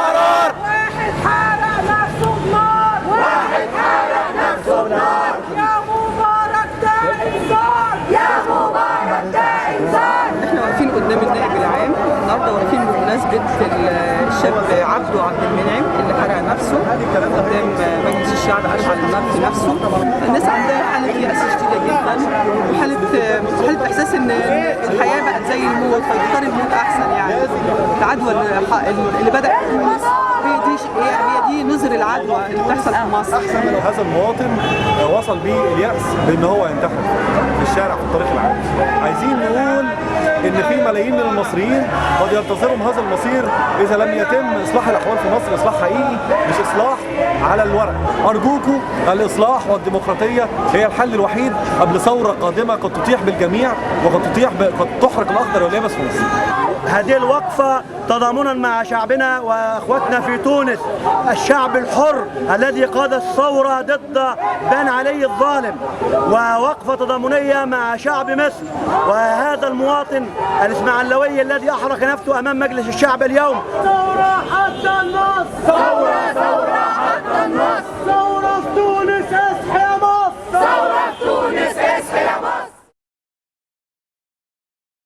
قرار. واحد حرق نفسه بنار، واحد حرق نفسه بنار. يا مبارك ده انذار، يا مبارك ده انذار. احنا واقفين قدام النائب العام النهارده، واقفين بمناسبه الشاب عبده عبد المنعم اللي حرق نفسه قدام مجلس الشعب، اشعل النار في نفسه. الناس عندها حاله يأس شديده جدا، وحاله احساس ان الحياه بقت زي الموت، فيختار الموت احسن. يعني العدوى اللي بدأت في مصر هي دي نذر العدوى اللي بتحصل في مصر. احسن من هذا المواطن وصل بيه اليأس بان هو ينتحر في الشارع في الطريق العام. عايزين نقول ان في ملايين من المصريين قد ينتظرهم هذا المصير اذا لم يتم اصلاح الاحوال في مصر اصلاح حقيقي، مش اصلاح على الورق. ارجوكم الاصلاح والديمقراطيه هي الحل الوحيد قبل ثوره قادمه قد تطيح بالجميع قد تحرق الاخضر واليابس في مصر. هذه الوقفة تضامنا مع شعبنا واخوتنا في تونس، الشعب الحر الذي قاد الثورة ضد بن علي الظالم، ووقفة تضامنية مع شعب مصر. وهذا المواطن الاسماعيلاوي الذي احرق نفسه امام مجلس الشعب اليوم. ثورة حتى النصر.